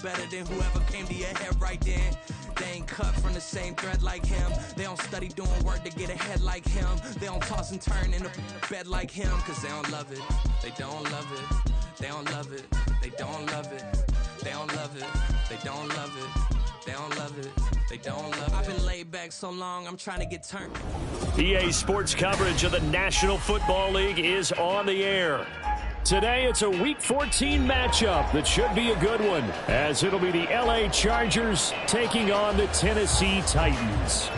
Better than whoever came to your head right then. They ain't cut from the same thread like him. They don't study doing work to get ahead like him. They don't toss and turn in the bed like him. Cause they don't love it. They don't love it. They don't love it. They don't love it. They don't love it. They don't love it. They don't love it. They don't love it. I've been laid back so long, I'm trying to get turned. EA Sports coverage of the National Football League is on the air. Today, it's a Week 14 matchup that should be a good one, as it'll be the LA Chargers taking on the Tennessee Titans.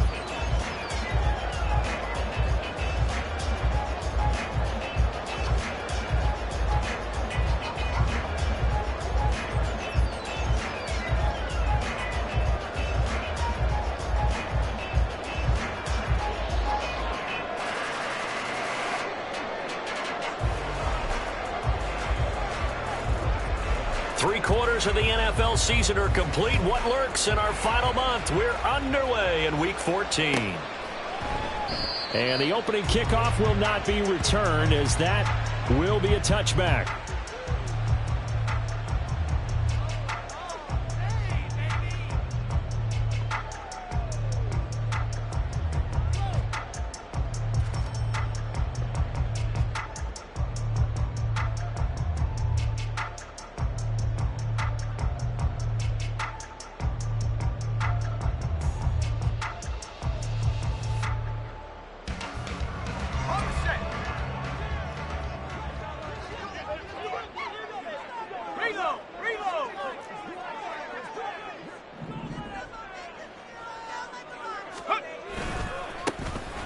Three-quarters of the NFL season are complete. What lurks in our final month? We're underway in Week 14. And the opening kickoff will not be returned, as that will be a touchback.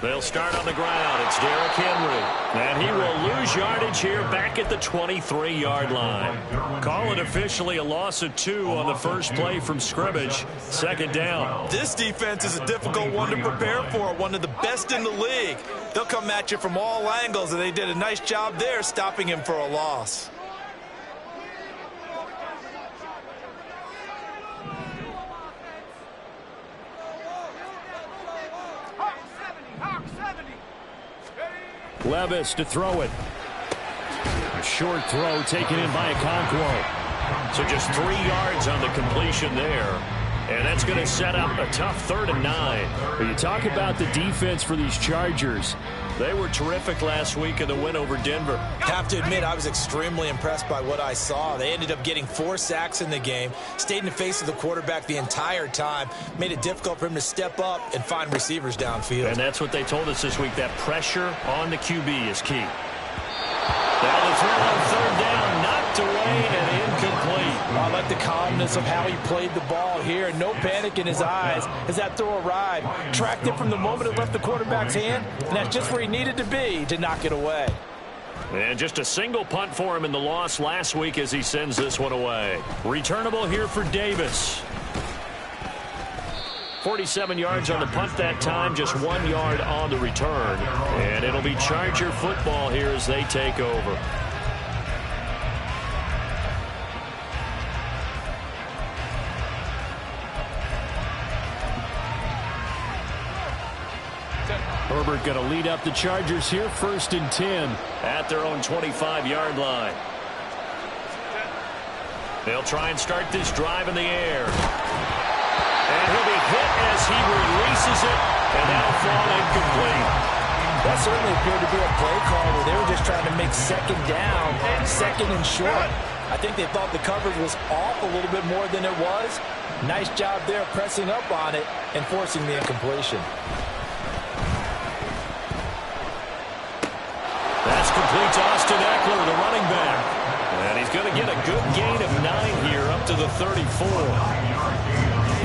They'll start on the ground. It's Derrick Henry. And he will lose yardage here back at the 23-yard line. Call it officially a loss of 2 on the first play from scrimmage. Second down. This defense is a difficult one to prepare for, one of the best in the league. They'll come at you from all angles, and they did a nice job there stopping him for a loss. Levis to throw it. A short throw taken in by Okonkwo. So just 3 yards on the completion there. And that's going to set up a tough 3rd and 9. When you talk about the defense for these Chargers, they were terrific last week in the win over Denver. Have to admit, I was extremely impressed by what I saw. They ended up getting 4 sacks in the game, stayed in the face of the quarterback the entire time, made it difficult for him to step up and find receivers downfield. And that's what they told us this week, that pressure on the QB is key. Now the throw on 3rd down, knocked away and incomplete. I like the calmness of how he played the ball here. No panic in his eyes as that throw arrived. Tracked it from the moment it left the quarterback's hand, and that's just where he needed to be to knock it away. And just a single punt for him in the loss last week as he sends this one away. Returnable here for Davis. 47 yards on the punt that time, just 1 yard on the return. And it'll be Charger football here as they take over. Herbert going to lead up the Chargers here, 1st and 10 at their own 25-yard line. They'll try and start this drive in the air. And he'll be hit as he releases it, and that'll fall incomplete. That certainly appeared to be a play call where they were just trying to make 2nd down, 2nd and short. I think they thought the coverage was off a little bit more than it was. Nice job there pressing up on it and forcing the incompletion. That's complete to Austin Eckler, the running back. And he's going to get a good gain of 9 here up to the 34.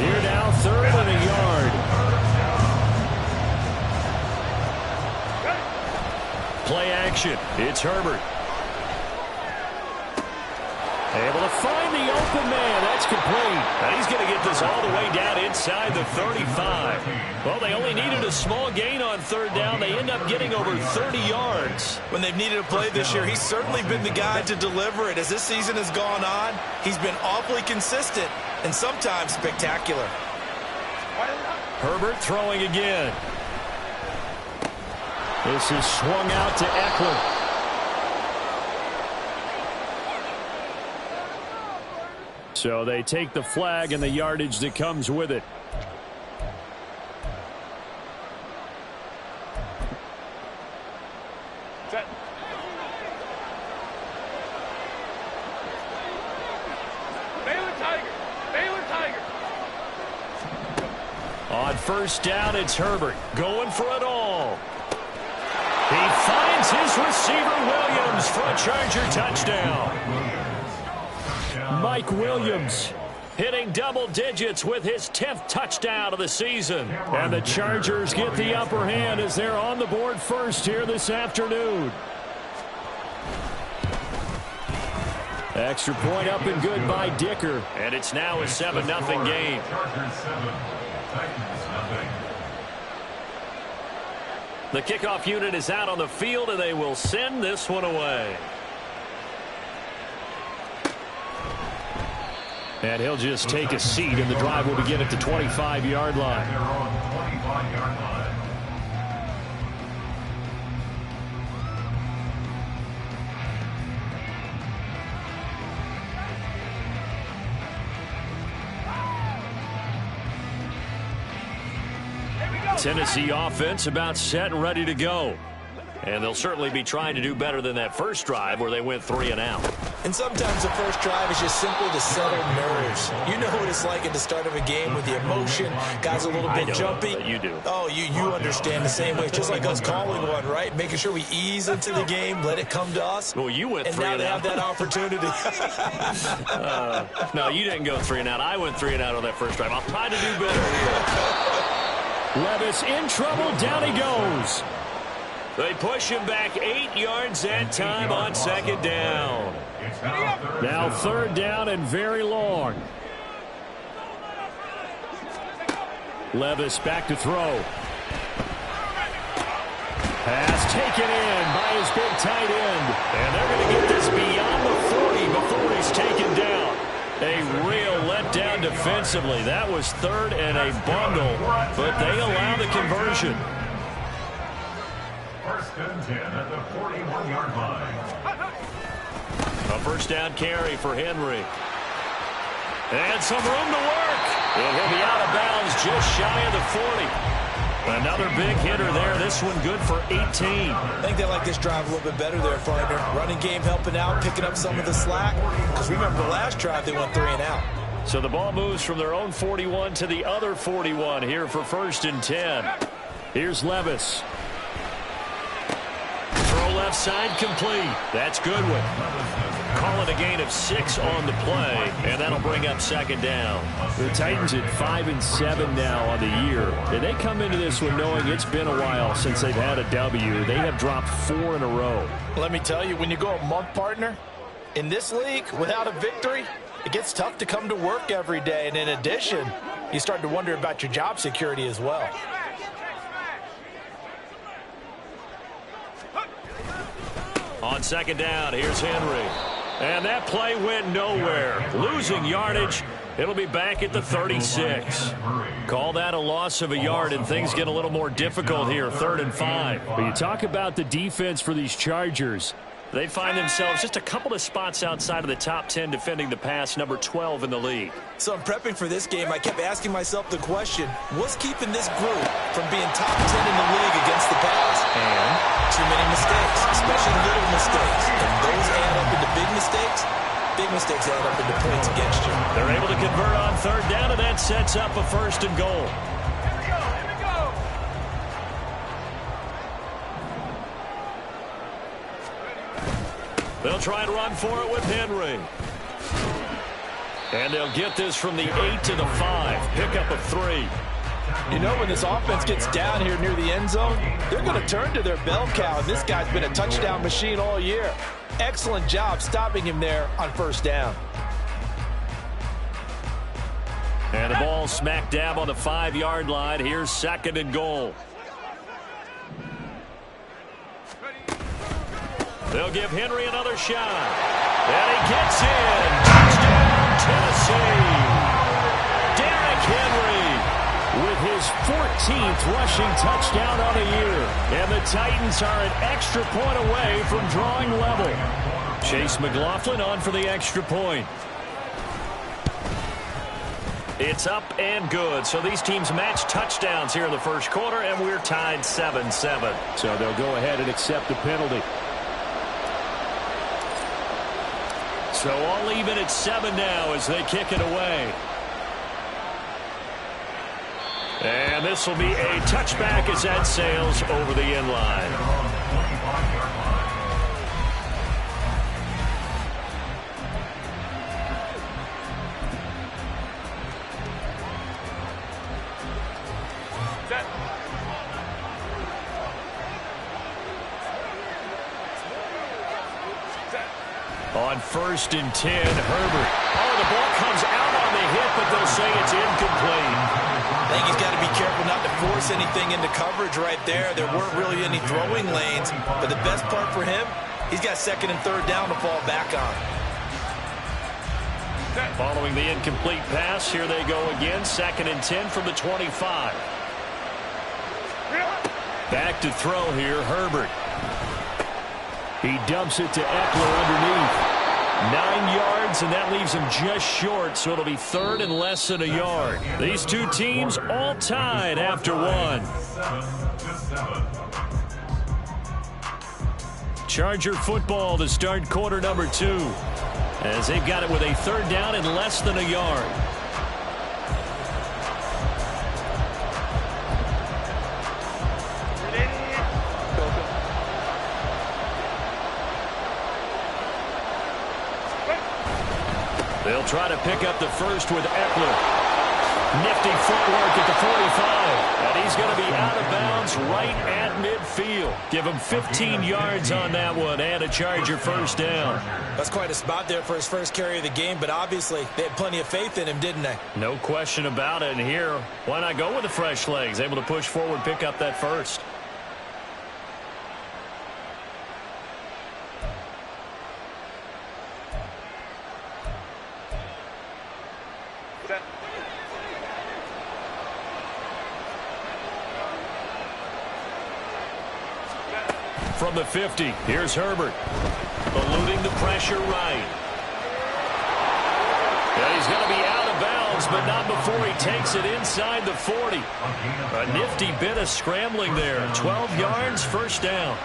Here now, 3rd and a yard. Play action. It's Herbert. Able to find the open man. That's complete. And he's going to get this all the way down inside the 35. Well, they only needed a small gain on 3rd down. They end up getting over 30 yards. When they've needed a play this year, he's certainly been the guy to deliver it. As this season has gone on, he's been awfully consistent and sometimes spectacular. Herbert throwing again. This is swung out to Eckler. So they take the flag and the yardage that comes with it. Set. Baylor Tiger. Baylor Tiger. On first down, it's Herbert going for it all. He finds his receiver, Williams, for a Charger touchdown. Mike Williams hitting double digits with his 10th touchdown of the season. And the Chargers get the upper hand as they're on the board first here this afternoon. Extra point up and good by Dicker. And it's now a 7-0 game. The kickoff unit is out on the field, and they will send this one away. And he'll just take a seat, and the drive will begin at the 25-yard line. Tennessee offense about set and ready to go. And they'll certainly be trying to do better than that first drive where they went 3 and out. And sometimes the first drive is just simply to settle nerves. You know what it's like at the start of a game with the emotion. Guys a little bit jumpy. You do. Oh, you understand the same way. It's just like us calling one, right? Making sure we ease into the game, let it come to us. Well, you went 3 and And out. now they have that opportunity. No, you didn't go 3 and out. I went 3 and out on that first drive. I'll try to do better. Levis in trouble. Down he goes. They push him back 8 yards that time on second down. Now third down and very long. Levis back to throw. Pass taken in by his big tight end. And they're going to get this beyond the 40 before he's taken down. A real letdown defensively. That was third and a bundle, but they allow the conversion. First and 10 at the 41-yard line. A first down carry for Henry. And some room to work. And he'll be out of bounds just shy of the 40. Another big hitter there. This one good for 18. I think they like this drive a little bit better there, Finder. Running game helping out, picking up some of the slack. Because remember, the last drive they went 3 and out. So the ball moves from their own 41 to the other 41 here for first and 10. Here's Levis. Throw left side complete. That's Goodwin. Call it a gain of 6 on the play, and that'll bring up second down. The Titans at 5-7 now on the year. And they come into this one knowing it's been a while since they've had a W. They have dropped 4 in a row. Let me tell you, when you go a month, partner, in this league, without a victory, it gets tough to come to work every day. And in addition, you start to wonder about your job security as well. On second down, here's Henry. And that play went nowhere. Losing yardage. It'll be back at the 36. Call that a loss of a yard, and things get a little more difficult here, 3rd and 5. But you talk about the defense for these Chargers. They find themselves just a couple of spots outside of the top 10 defending the pass, number 12 in the league. So I'm prepping for this game. I kept asking myself the question, what's keeping this group from being top 10 in the league against the pass? And too many mistakes, especially little mistakes. And those add up into big mistakes. Big mistakes add up into points against you. They're able to convert on third down, and that sets up a 1st and goal. They'll try and run for it with Henry. And they'll get this from the 8 to the 5. Pick up a 3. You know, when this offense gets down here near the end zone, they're going to turn to their bell cow, and this guy's been a touchdown machine all year. Excellent job stopping him there on first down. And the ball smack dab on the 5-yard line. Here's 2nd and goal. They'll give Henry another shot. And he gets in. Touchdown, Tennessee. Derrick Henry with his 14th rushing touchdown on the year. And the Titans are an extra point away from drawing level. Chase McLaughlin on for the extra point. It's up and good. So these teams match touchdowns here in the first quarter, and we're tied 7-7. So they'll go ahead and accept the penalty. So all even at 7 now as they kick it away. And this will be a touchback as that sails over the end line. On 1st and 10, Herbert. Oh, the ball comes out on the hit, but they'll say it's incomplete. I think he's got to be careful not to force anything into coverage right there. There weren't really any throwing lanes, but the best part for him, he's got 2nd and 3rd down to fall back on. Following the incomplete pass, here they go again. 2nd and 10 from the 25. Back to throw here, Herbert. He dumps it to Eckler underneath. 9 yards, and that leaves him just short, so it'll be 3rd and less than a yard. These two teams all tied after 1. Charger football to start quarter number 2, as they've got it with a 3rd down and less than a yard. They'll try to pick up the first with Eckler. Nifty footwork at the 45. And he's going to be out of bounds right at midfield. Give him 15 yards on that one and a Charger 1st down. That's quite a spot there for his first carry of the game, but obviously they had plenty of faith in him, didn't they? No question about it. And here, why not go with the fresh legs? Able to push forward, pick up that first. From the 50, here's Herbert. Eluding the pressure right. And he's going to be out of bounds, but not before he takes it inside the 40. A nifty bit of scrambling there. 12 yards, 1st down.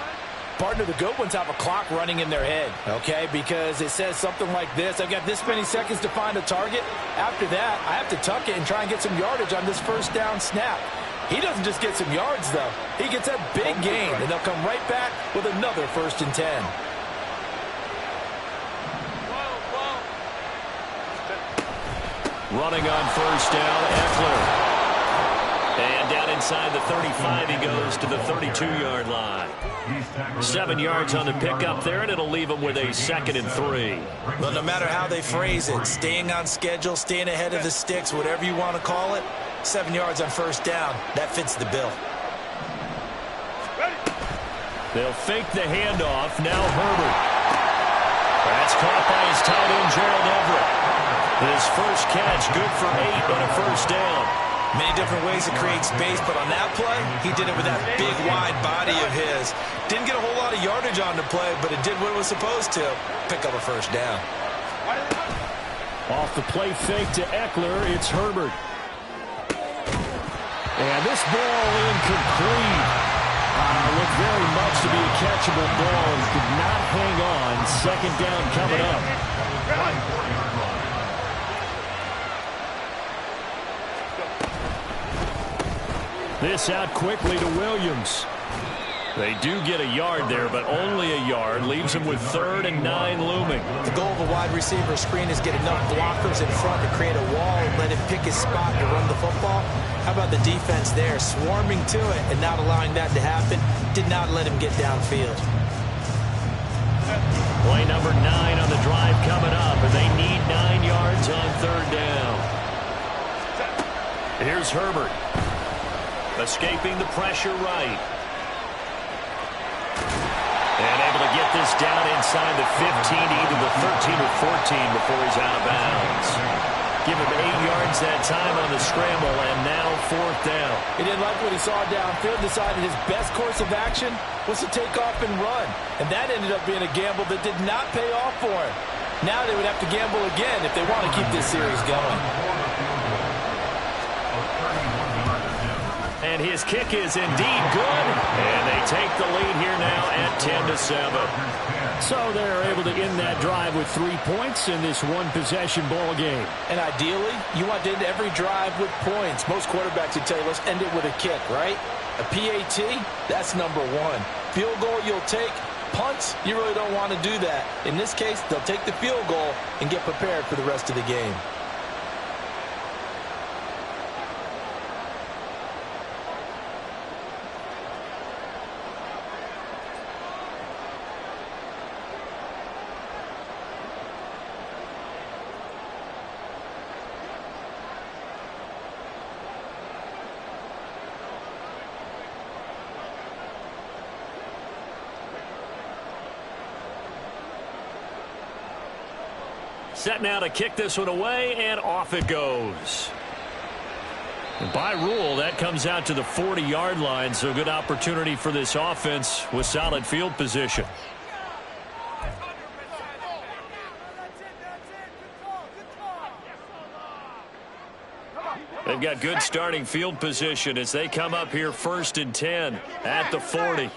Partner, the good ones have a clock running in their head, okay? Because it says something like this. I've got this many seconds to find a target. After that, I have to tuck it and try and get some yardage on this 1st down snap. He doesn't just get some yards, though. He gets a big gain, and they'll come right back with another 1st and 10. Running on 1st down, Eckler. And down inside the 35, he goes to the 32-yard line. 7 yards on the pickup there, and it'll leave him with a 2nd and 3. Well, no matter how they phrase it, staying on schedule, staying ahead of the sticks, whatever you want to call it, 7 yards on 1st down, that fits the bill. They'll fake the handoff. Now Herbert. That's caught by his tight end, Gerald Everett. His first catch, good for 8 on a 1st down. Many different ways to create space, but on that play, he did it with that big, wide body of his. Didn't get a whole lot of yardage on the play, but it did what it was supposed to. Pick up a 1st down. Off the play fake to Eckler, it's Herbert. And this ball incomplete. Looked very much to be a catchable ball. Did not hang on. 2nd down coming up. This out quickly to Williams. They do get a yard there, but only a yard. Leaves him with 3rd and 9 looming. The goal of a wide receiver screen is get enough blockers in front to create a wall and let him pick his spot to run the football. How about the defense there, swarming to it and not allowing that to happen? Did not let him get downfield. Play number 9 on the drive coming up, and they need 9 yards on 3rd down. Here's Herbert. Escaping the pressure right. And able to get this down inside the 15, either the 13 or 14 before he's out of bounds. Give him 8 yards that time on the scramble, and now 4th down. He didn't like what he saw downfield, decided his best course of action was to take off and run. And that ended up being a gamble that did not pay off for him. Now they would have to gamble again if they want to keep this series going. his kick is indeed good, and they take the lead here now at 10-7. So they're able to end that drive with 3 points in this one-possession ball game. And ideally, you want to end every drive with points. Most quarterbacks would tell you, let's end it with a kick, right? A PAT, that's number one. Field goal you'll take. Punts, you really don't want to do that. In this case, they'll take the field goal and get prepared for the rest of the game. Set now to kick this one away, and off it goes. And by rule, that comes out to the 40-yard line, so good opportunity for this offense with solid field position. They've got good starting field position as they come up here 1st and 10 at the 40.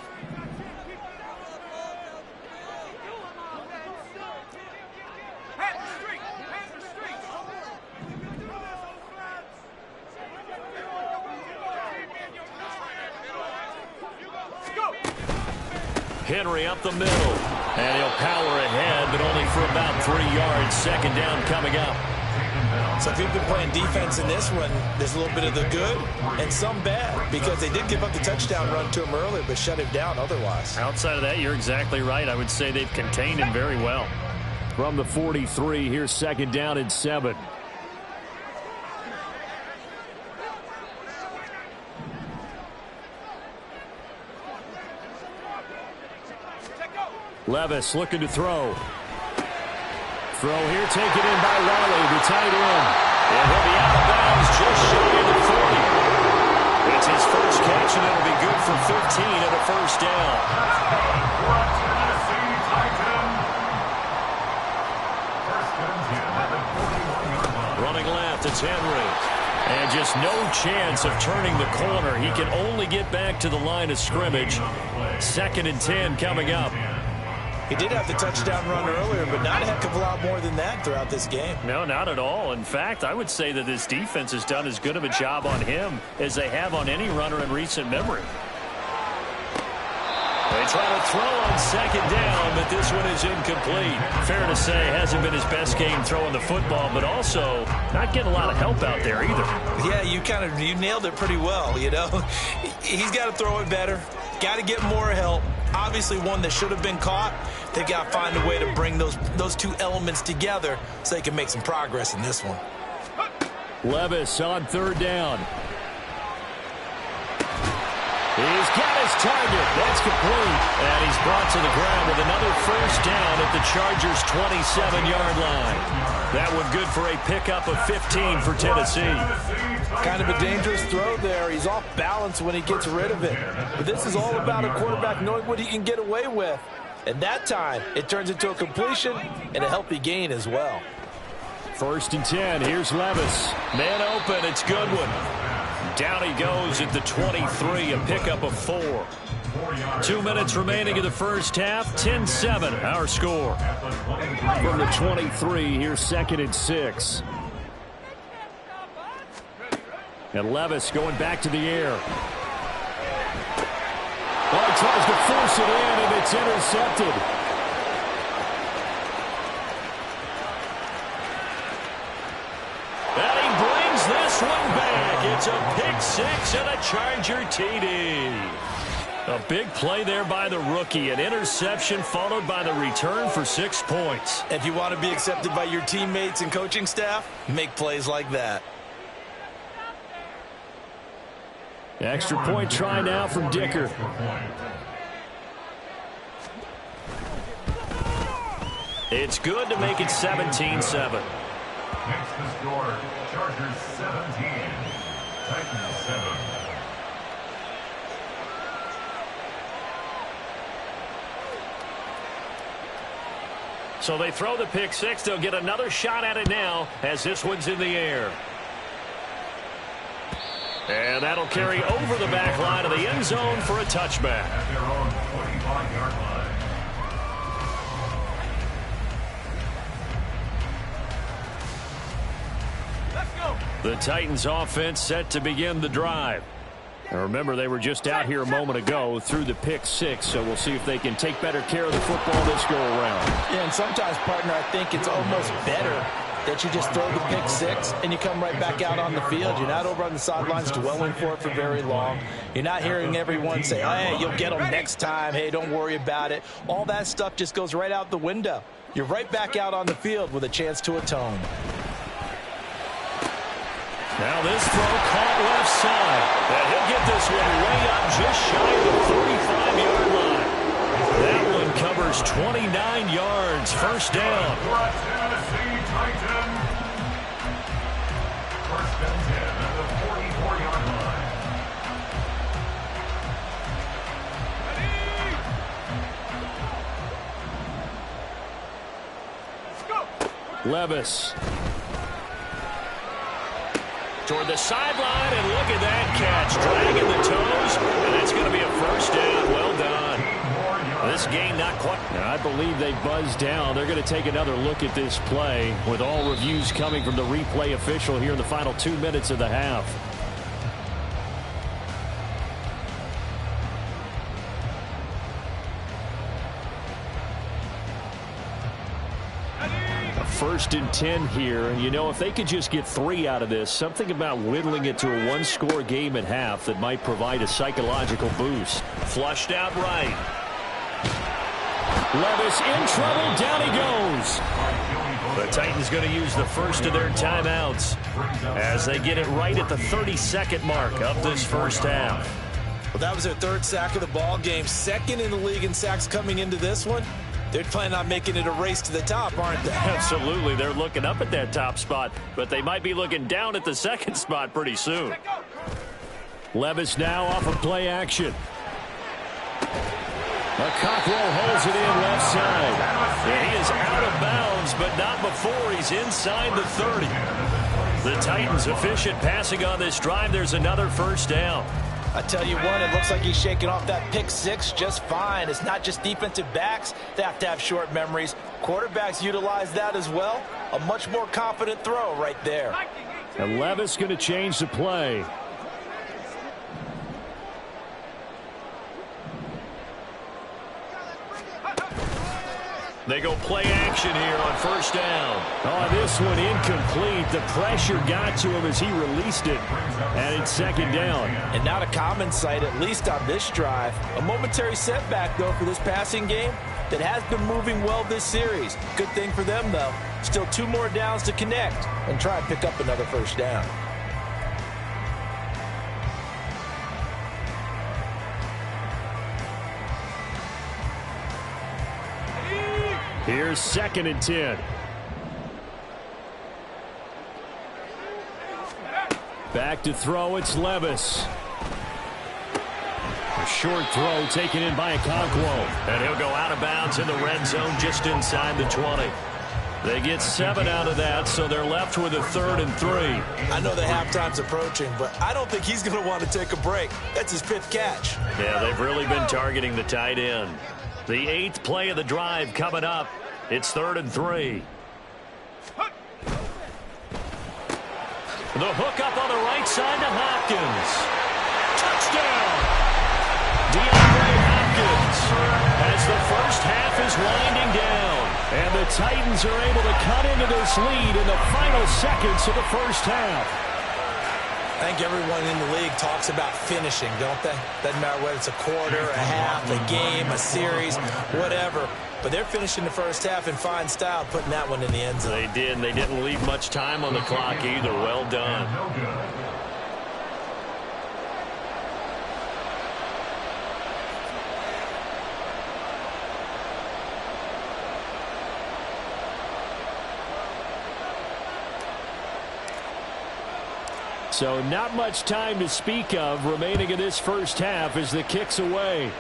Henry up the middle, and he'll power ahead, but only for about 3 yards. 2nd down coming up. So if you've been playing defense in this one, there's a little bit of the good and some bad, because they did give up the touchdown run to him earlier, but shut him down otherwise. Outside of that, you're exactly right. I would say they've contained him very well. From the 43, here's 2nd down and 7. Levis looking to throw. Throw here taken in by Raleigh, the tight end. And he'll be out of bounds just shy of the 40. It's his first catch, and it'll be good for 15 and a 1st down. Running left, it's Henry. And just no chance of turning the corner. He can only get back to the line of scrimmage. 2nd and 10 coming up. He did have the touchdown run earlier, but not a heck of a lot more than that throughout this game. No, not at all. In fact, I would say that this defense has done as good of a job on him as they have on any runner in recent memory. They try to throw on 2nd down, but this one is incomplete. Fair to say, hasn't been his best game throwing the football, but also not getting a lot of help out there either. Yeah, you nailed it pretty well, you know. He's got to throw it better. Got to get more help. Obviously one that should have been caught. They've got to find a way to bring those two elements together so they can make some progress in this one. Levis on 3rd down. He's got his target. That's complete. And he's brought to the ground with another 1st down at the Chargers' 27-yard line. That one good for a pickup of 15 for Tennessee. Kind of a dangerous throw there. He's off balance when he gets rid of it. But this is all about a quarterback knowing what he can get away with. And that time, it turns into a completion and a healthy gain as well. 1st and 10. Here's Levis. Man open. It's Goodwin. Down he goes at the 23, a pickup of 4. 2 minutes remaining in the first half. 10-7, our score. From the 23, here's 2nd and 6. And Levis going back to the air. Well, he tries to force it in, and it's intercepted. And he brings this one back. It's a pick 6 and a Charger TD. A big play there by the rookie. An interception followed by the return for 6 points. If you want to be accepted by your teammates and coaching staff, make plays like that. Extra point try now from Dicker. It's good to make it 17-7. Makes the score Chargers 17, Titans 7. So they throw the pick 6. They'll get another shot at it now as this one's in the air. And that'll carry over the back line of the end zone for a touchback. At their own 45-yard line. Let's go. The Titans offense set to begin the drive. And remember, they were just out here a moment ago through the pick six, so we'll see if they can take better care of the football this go-around. Yeah, and sometimes, partner, I think it's almost better that you just throw the pick six and you come right back out on the field. You're not over on the sidelines dwelling for it for very long. You're not hearing everyone say, hey, you'll get them next time. Hey, don't worry about it. All that stuff just goes right out the window. You're right back out on the field with a chance to atone. Now this throw caught left side. And he'll get this one way up just shy of the 35-yard line. That one covers 29 yards. First down. Brought to Tennessee Titan. First and 10 at the 44-yard line. Let's go. Levis. Toward the sideline, and look at that catch. Dragging the toes, and it's going to be a first down. Well done. This game not quite. Now, I believe they buzzed down. They're going to take another look at this play with all reviews coming from the replay official here in the final 2 minutes of the half. First and 10 here, and you know, if they could just get 3 out of this, something about whittling it to a one-score game at half that might provide a psychological boost. Flushed out right. Levis in trouble, down he goes. The Titans going to use the first of their timeouts as they get it right at the 32nd mark of this first half. Well, that was their third sack of the ball game. Second in the league in sacks coming into this one. They're planning on making it a race to the top, aren't they? Absolutely. They're looking up at that top spot, but they might be looking down at the second spot pretty soon. Levis now off of play action. Cockrell holds it in left side. And he is out of bounds, but not before he's inside the 30. The Titans efficient passing on this drive. There's another first down. I tell you what, it looks like he's shaking off that pick six just fine. It's not just defensive backs that have to have short memories. Quarterbacks utilize that as well. A much more confident throw right there. And Levis going to change the play. They go play action here on first down. Oh, this one incomplete. The pressure got to him as he released it. And it's second down. And not a common sight, at least on this drive. A momentary setback, though, for this passing game that has been moving well this series. Good thing for them, though. Still 2 more downs to connect and try and pick up another first down. Here's second and 10. Back to throw, it's Levis. A short throw taken in by Okonkwo. And he'll go out of bounds in the red zone just inside the 20. They get 7 out of that, so they're left with a 3rd and 3. I know the halftime's approaching, but I don't think he's going to want to take a break. That's his 5th catch. Yeah, they've really been targeting the tight end. The 8th play of the drive coming up. It's 3rd and 3. The hook up on the right side to Hopkins. Touchdown! DeAndre Hopkins as the first half is winding down. And the Titans are able to cut into this lead in the final seconds of the first half. I think everyone in the league talks about finishing, don't they? Doesn't matter whether it's a quarter, a half, a game, a series, whatever. But they're finishing the first half in fine style, putting that one in the end zone. They did, and they didn't leave much time on the clock either. Well done. No good. So not much time to speak of remaining in this first half as the kick's away.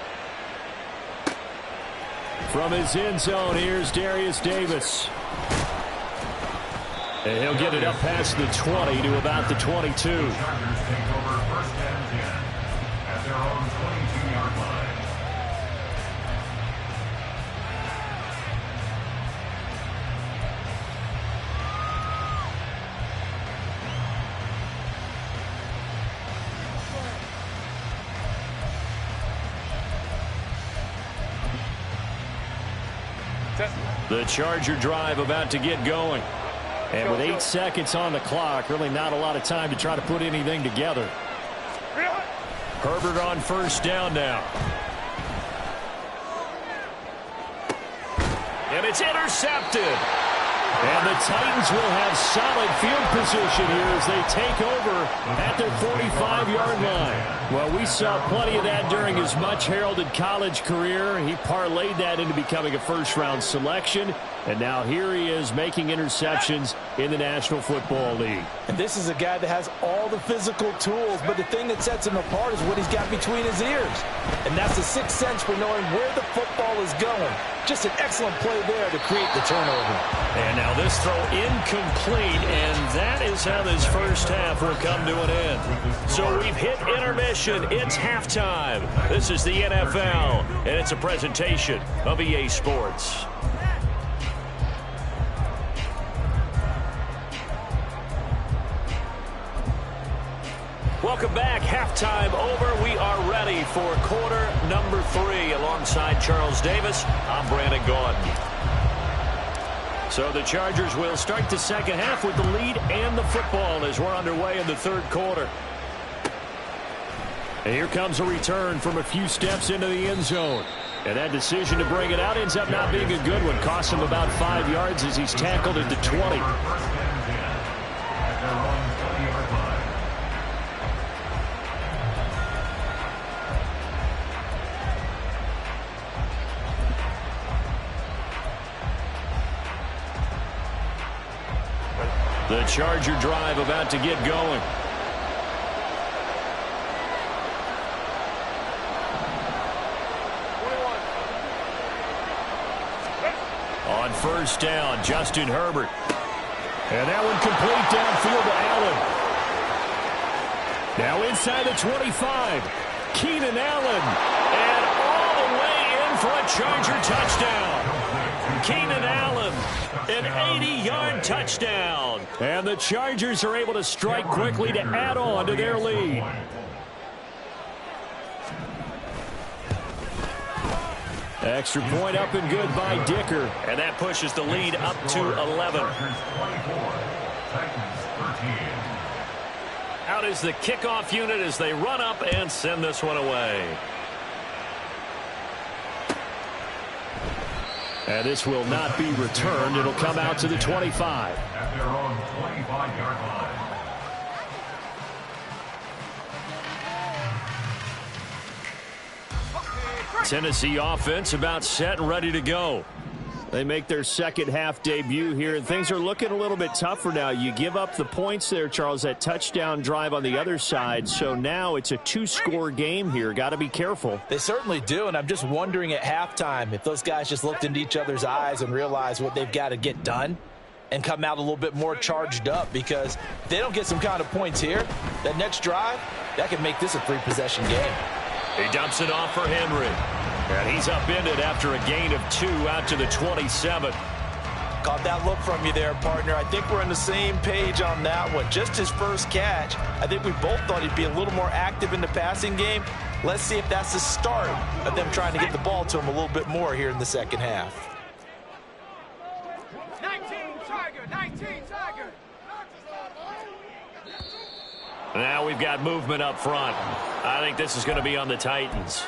From his end zone, here's Darius Davis. And he'll get it up past the 20 to about the 22. Take over first and 10 at their own 22-yard line. The Charger drive about to get going. And with 8 seconds on the clock, really not a lot of time to try to put anything together. Herbert on first down now. And it's intercepted. And the Titans will have solid field position here as they take over at their 45-yard line. Well, we saw plenty of that during his much-heralded college career. He parlayed that into becoming a first-round selection. And now here he is making interceptions in the National Football League. And this is a guy that has all the physical tools, but the thing that sets him apart is what he's got between his ears. And that's the sixth sense for knowing where the football is going. Just an excellent play there to create the turnover. And now this throw incomplete, and that is how this first half will come to an end. So we've hit intermission. It's halftime. This is the NFL, and it's a presentation of EA Sports. Welcome back. Halftime over. We are ready for quarter number 3. Alongside Charles Davis, I'm Brandon Gaudin. So the Chargers will start the second half with the lead and the football as we're underway in the third quarter. And here comes a return from a few steps into the end zone. And that decision to bring it out ends up not being a good one. Costs him about 5 yards as he's tackled at the 20. The Charger drive about to get going. On first down, Justin Herbert. And that one complete downfield to Allen. Now inside the 25. Keenan Allen. And all the way in for a Charger touchdown. Keenan Allen, an 80-yard touchdown. And the Chargers are able to strike quickly to add on to their lead. Extra point up and good by Dicker. And that pushes the lead up to 11. Out is the kickoff unit as they run up and send this one away. And this will not be returned. It'll come out to the 25. At their own 25-yard line. Tennessee offense about set and ready to go. They make their second half debut here, and things are looking a little bit tougher now. You give up the points there, Charles, that touchdown drive on the other side. So now it's a 2-score game here. Got to be careful. They certainly do, and I'm just wondering at halftime if those guys just looked into each other's eyes and realized what they've got to get done and come out a little bit more charged up, because if they don't get some kind of points here, that next drive, that could make this a 3-possession game. He dumps it off for Henry. And he's upended after a gain of 2 out to the 27. Caught that look from you there, partner. I think we're on the same page on that one. Just his first catch. I think we both thought he'd be a little more active in the passing game. Let's see if that's the start of them trying to get the ball to him a little bit more here in the second half. 19 Tiger, 19 Tiger. Now we've got movement up front. I think this is going to be on the Titans.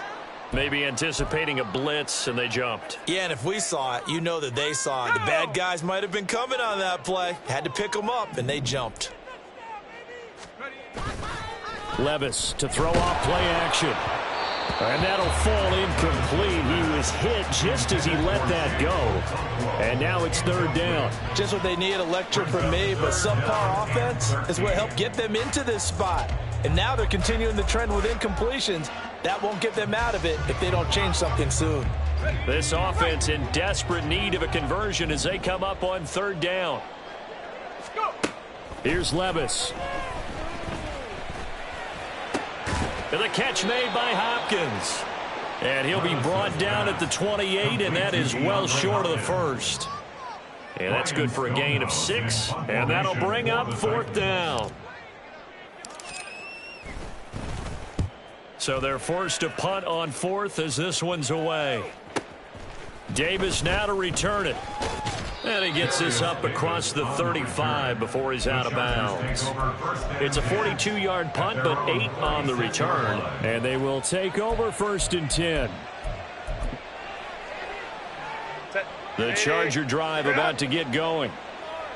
Maybe anticipating a blitz, and they jumped. Yeah, and if we saw it, you know that they saw it. The bad guys might have been coming on that play. Had to pick them up, and they jumped. Levis to throw off play action. And that'll fall incomplete. He was hit just as he let that go. And now it's third down. Just what they need, a lecture from me, but subpar offense is what helped get them into this spot. And now they're continuing the trend with incompletions. That won't get them out of it if they don't change something soon. This offense in desperate need of a conversion as they come up on third down. Let's go. Here's Levis. And the catch made by Hopkins. And he'll be brought down at the 28, and that is well short of the first. And that's good for a gain of 6, and that'll bring up 4th down. So they're forced to punt on 4th as this one's away. Davis now to return it. And he gets this up across the 35 before he's out of bounds. It's a 42-yard punt, but 8 on the return. And they will take over 1st and 10. The Charger drive about to get going.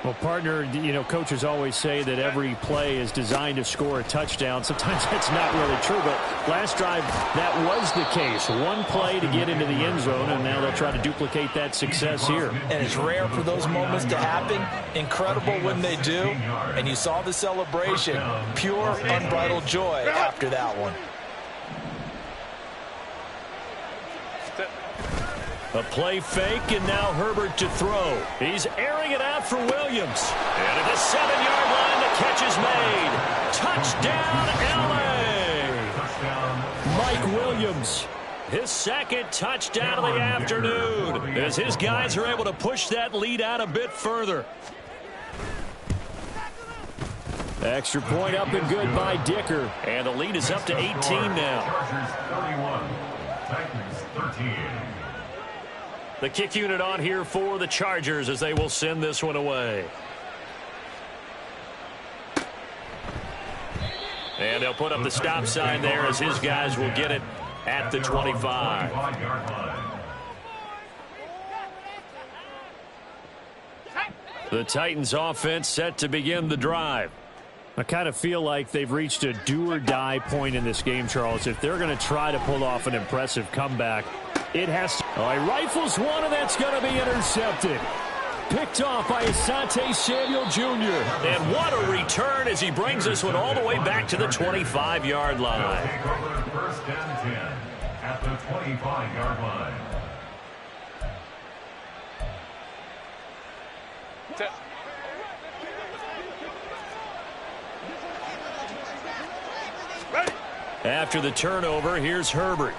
Well, partner, you know, coaches always say that every play is designed to score a touchdown. Sometimes that's not really true, but last drive, that was the case. One play to get into the end zone, and now they'll try to duplicate that success here. And it's rare for those moments to happen. Incredible when they do. And you saw the celebration. Pure, unbridled joy after that one. A play fake, and now Herbert to throw. He's airing it out for Williams. And at the 7-yard line, the catch is made. Touchdown, L.A. Mike Williams, his 2nd touchdown of the afternoon, as his guys are able to push that lead out a bit further. Extra point up and good by Dicker. And the lead is up to 18 now. Titans 13. The kick unit on here for the Chargers as they will send this one away. And they'll put up the stop sign there as his guys will get it at the 25. The Titans offense set to begin the drive. I kind of feel like they've reached a do-or-die point in this game, Charles. If they're going to try to pull off an impressive comeback, it has to. Oh, he rifles one, and that's going to be intercepted. Picked off by Asante Samuel Jr. And what a return as he brings this one all the way back to the 25-yard line. Take over 1st and 10 at the 25-yard line. After the turnover, here's Herbert.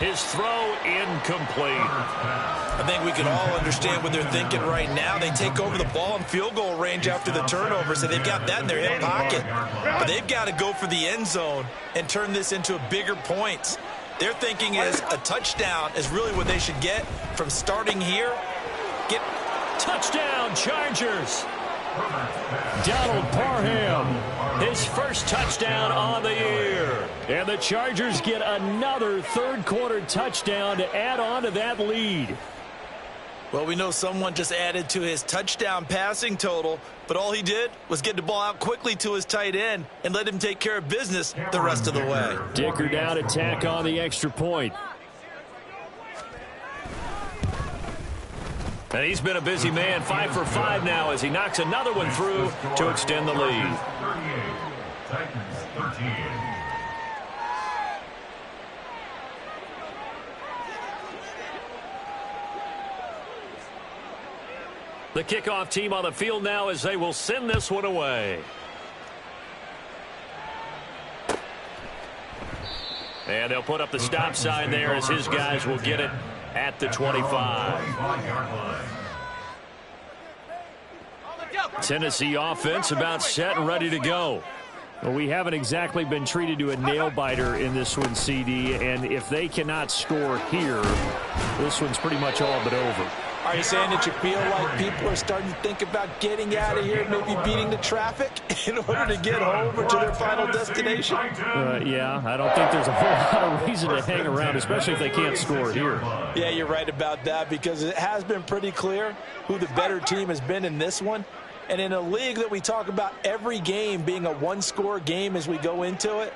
His throw incomplete. I think we can all understand what they're thinking right now. They take over the ball in field goal range after the turnover, so they've got that in their hip pocket. But they've got to go for the end zone and turn this into a bigger point. Their thinking is a touchdown is really what they should get from starting here. Get touchdown, Chargers. Donald Parham, his first touchdown on the year. And the Chargers get another third-quarter touchdown to add on to that lead. Well, we know someone just added to his touchdown passing total, but all he did was get the ball out quickly to his tight end and let him take care of business the rest of the way. Dicker down to tack on the extra point. And he's been a busy man, 5 for 5 now as he knocks another one through to extend the lead. 38, Titans 13. The kickoff team on the field now as they will send this one away. And they'll put up the stop sign there as his guys will get it at the 25. Tennessee offense about set and ready to go. Well, we haven't exactly been treated to a nail-biter in this one, CD, and if they cannot score here, this one's pretty much all but over. Are you saying that you feel like people are starting to think about getting out of here, maybe beating the traffic in order to get home or to their final destination? Yeah, I don't think there's a whole lot of reason to hang around, especially if they can't score here. Yeah, you're right about that because it has been pretty clear who the better team has been in this one. And in a league that we talk about every game being a one-score game as we go into it,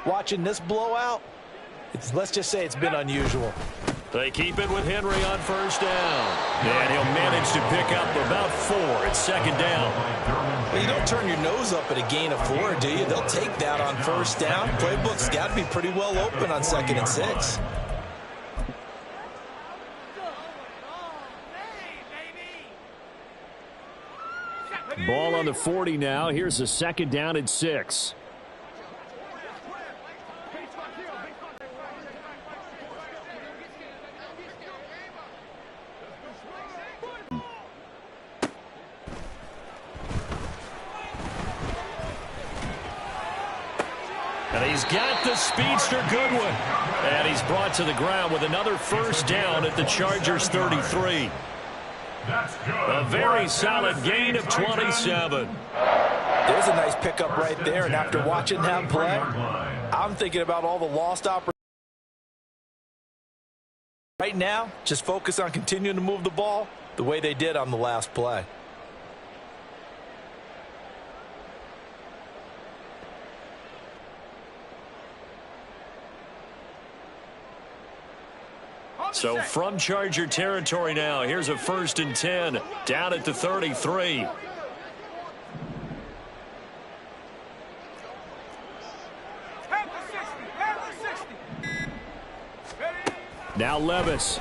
watching this blowout, let's just say it's been unusual. They keep it with Henry on first down. And he'll manage to pick up about 4 at second down. Well, you don't turn your nose up at a gain of 4, do you? They'll take that on first down. Playbook's got to be pretty well open on 2nd and 6. Ball on the 40 now. Here's a 2nd down and 6. And he's got the speedster Goodwin. And he's brought to the ground with another 1st down at the Chargers 33. A very solid gain of 27. There's a nice pickup right there, and after watching that play, I'm thinking about all the lost opportunities. Right now, just focus on continuing to move the ball the way they did on the last play. So from Charger territory now, here's a 1st and 10 down at the 33. Now Levis.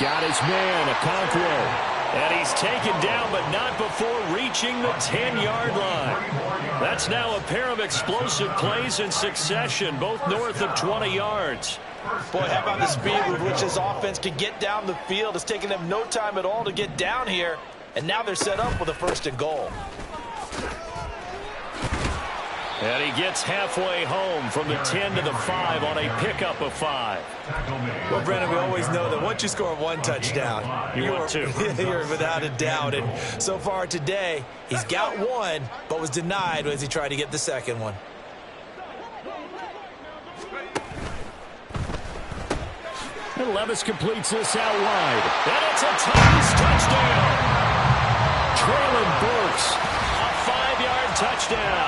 Got his man, Okonkwo. And he's taken down, but not before reaching the 10-yard line. That's now a pair of explosive plays in succession, both north of 20 yards. Boy, how about the speed with which this offense can get down the field? It's taken them no time at all to get down here, and now they're set up with a 1st and goal. And he gets halfway home from the 10 to the 5 on a pickup of 5. Well, Brandon, we always know that once you score 1 touchdown, you're without a doubt. And so far today, he's got 1, but was denied as he tried to get the 2nd one. And Levis completes this out wide. And it's a Titans touchdown. Traylon Burks. A 5-yard touchdown.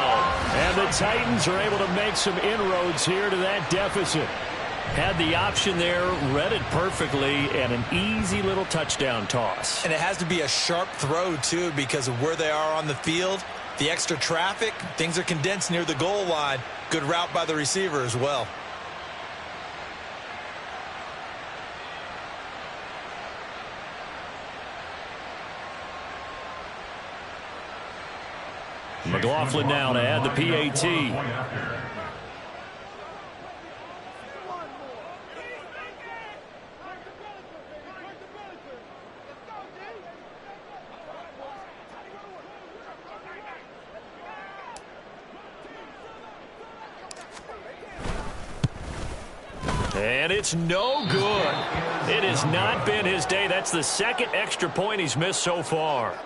And the Titans are able to make some inroads here to that deficit. Had the option there, read it perfectly, and an easy little touchdown toss. And it has to be a sharp throw, too, because of where they are on the field. The extra traffic, things are condensed near the goal line. Good route by the receiver as well. McLaughlin now to add the PAT. And it's no good. It has not been his day. That's the 2nd extra point he's missed so far.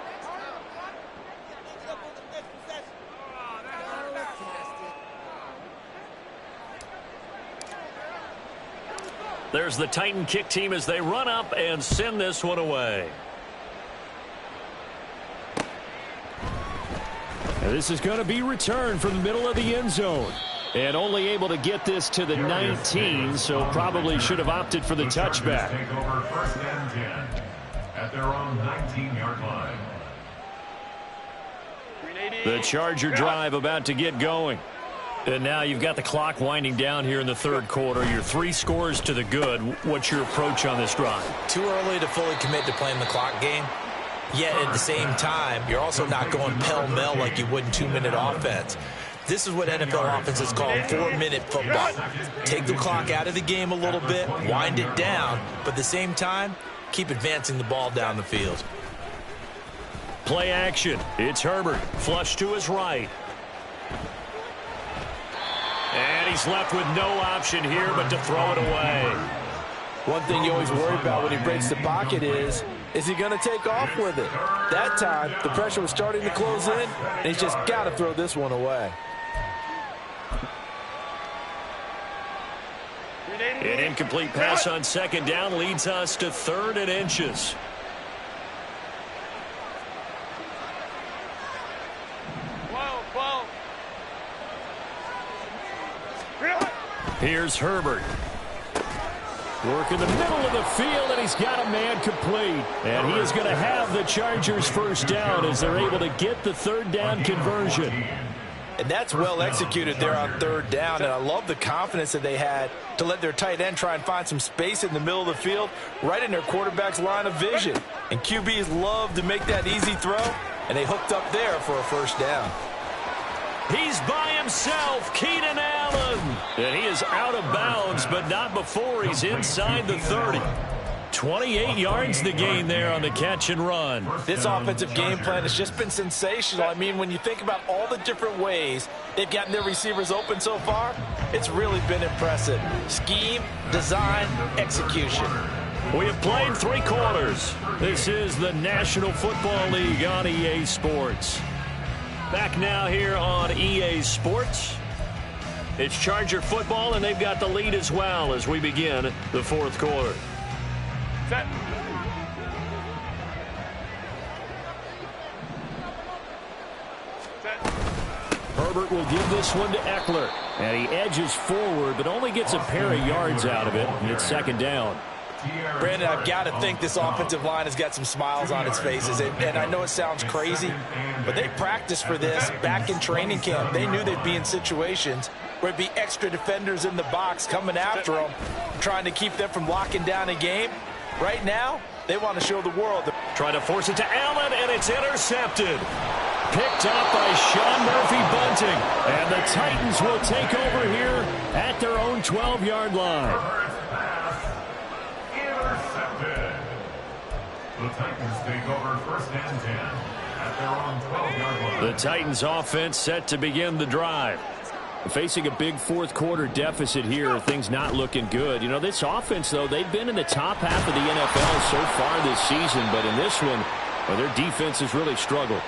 There's the Titan kick team as they run up and send this one away. And this is going to be returned from the middle of the end zone. And only able to get this to the 19, so probably should have opted for the touchback. Take over 1st and 10 at their own 19-yard line. The Charger drive about to get going. And now you've got the clock winding down here in the 3rd quarter. You're 3 scores to the good. What's your approach on this drive? Too early to fully commit to playing the clock game. Yet at the same time, you're also not going pell-mell like you would in 2-minute offense. This is what NFL offenses call 4-minute football. Take the clock out of the game a little bit, wind it down, but at the same time, keep advancing the ball down the field. Play action. It's Herbert. Flush to his right. And he's left with no option here but to throw it away. One thing you always worry about when he breaks the pocket is he going to take off with it? That time, the pressure was starting to close in, and he's just got to throw this one away. An incomplete pass on 2nd down leads us to 3rd and inches. Here's Herbert. Work in the middle of the field, and he's got a man complete. And he is going to have the Chargers 1st down as they're able to get the 3rd down conversion. And that's well executed there on 3rd down, and I love the confidence that they had to let their tight end try and find some space in the middle of the field right in their quarterback's line of vision. And QBs love to make that easy throw, and they hooked up there for a first down. He's by himself, Keenan Allen. And he is out of bounds, but not before he's inside the 30. 28 yards the gain there on the catch and run. This offensive game plan has just been sensational. I mean, when you think about all the different ways they've gotten their receivers open so far, it's really been impressive. Scheme, design, execution. We have played 3 quarters. This is the National Football League on EA Sports. Back now here on EA Sports. It's Charger football, and they've got the lead as well as we begin the 4th quarter. Set. Herbert will give this one to Eckler. And he edges forward, but only gets a pair of yards out of it, and it's 2nd down. Brandon, I've got to think this offensive line has got some smiles on its faces. And I know it sounds crazy, but they practiced for this back in training camp. They knew they'd be in situations where it'd be extra defenders in the box coming after them, trying to keep them from locking down a game. Right now, they want to show the world. Trying to force it to Allen, and it's intercepted. Picked up by Sean Murphy-Bunting. And the Titans will take over here at their own 12-yard line. The Titans take over 1st and 10 at their own 12-yard line. The Titans offense set to begin the drive. Facing a big 4th quarter deficit here, things not looking good. You know, this offense, though, they've been in the top half of the NFL so far this season, but in this one, well, their defense has really struggled.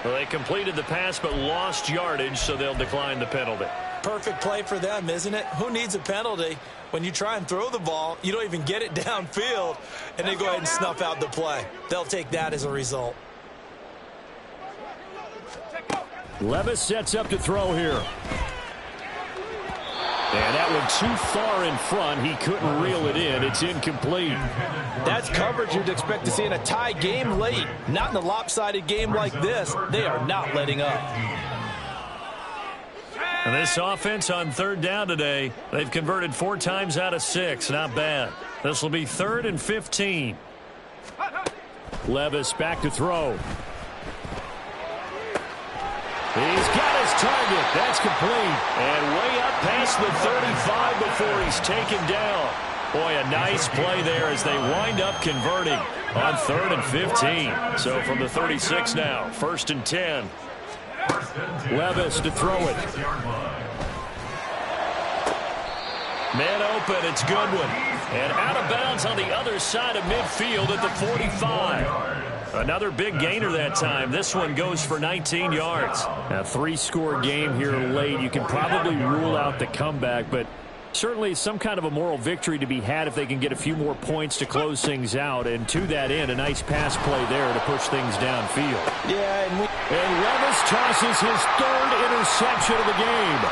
Well, they completed the pass but lost yardage, so they'll decline the penalty. Perfect play for them, isn't it? Who needs a penalty when you try and throw the ball, you don't even get it downfield, and they go ahead and snuff out the play. They'll take that as a result. Levis sets up to throw here. And that one too far in front. He couldn't reel it in. It's incomplete. That's coverage you'd expect to see in a tie game late. Not in a lopsided game like this. They are not letting up. And this offense on 3rd down today, they've converted 4 times out of 6. Not bad. This will be 3rd and 15. Levis back to throw. He's got his target. That's complete. And way up past the 35 before he's taken down. Boy, a nice play there as they wind up converting on 3rd and 15. So from the 36 now, 1st and 10. Levis to throw it. Man open, it's Goodwin. And out of bounds on the other side of midfield at the 45. Another big gainer that time. This one goes for 19 yards. A 3-score game here late. You can probably rule out the comeback, but certainly some kind of a moral victory to be had if they can get a few more points to close things out. And to that end, a nice pass play there to push things downfield. Yeah, and Levis tosses his 3rd interception of the game.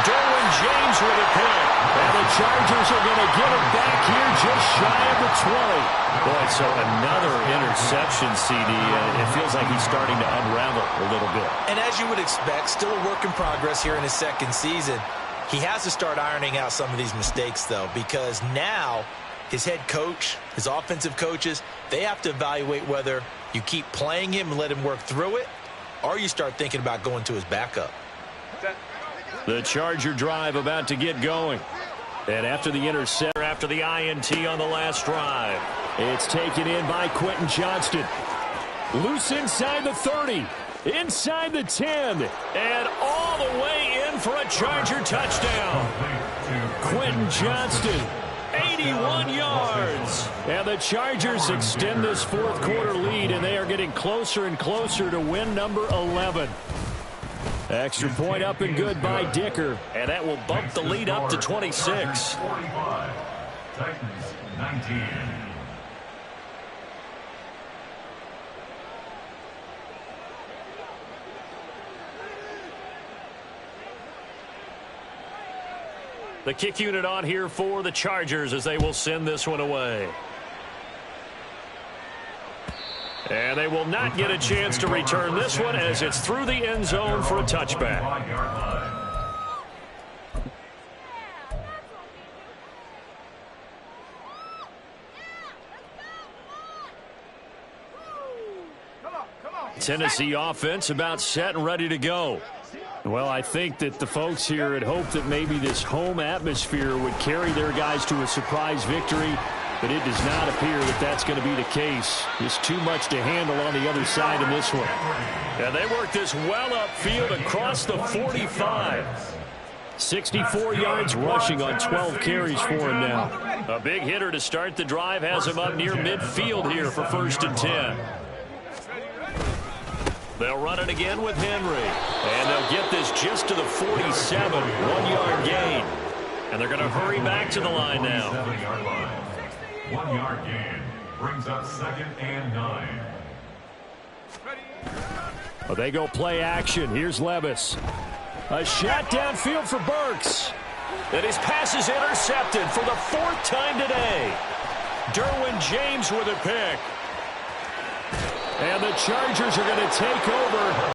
Derwin James with a pick. And the Chargers are going to get it back here just shy of the 20. Boy, so another interception, CD. It feels like he's starting to unravel a little bit. And as you would expect, still a work in progress here in his 2nd season. He has to start ironing out some of these mistakes, though, because now his head coach, his offensive coaches, they have to evaluate whether you keep playing him and let him work through it, or you start thinking about going to his backup. The Charger drive about to get going. And after the interception, after the INT on the last drive, it's taken in by Quentin Johnston. Loose inside the 30. Inside the 10. And all the way in for a Charger touchdown. Quentin Johnston, 81 yards. And the Chargers extend this 4th quarter lead, and they are getting closer and closer to win number 11. Extra point up and good by Dicker. And that will bump the lead up to 26. 45. Titans 19. The kick unit on here for the Chargers as they will send this one away. And they will not get a chance to return this one as it's through the end zone for a touchback. Tennessee offense about set and ready to go. Well, I think that the folks here had hoped that maybe this home atmosphere would carry their guys to a surprise victory, but it does not appear that that's going to be the case. Just too much to handle on the other side in this one. And they work this well upfield across the 45. 64 yards rushing on 12 carries for him now. A big hitter to start the drive has him up near midfield here for 1st and 10. They'll run it again with Henry. And they'll get this just to the 47, 1-yard gain. And they're going to hurry back to the line now. 7-yard line. 1-yard gain brings up 2nd and 9. Well, they go play action. Here's Levis. A shot downfield for Burks. And his pass is intercepted for the 4th time today. Derwin James with a pick. And the Chargers are going to take over.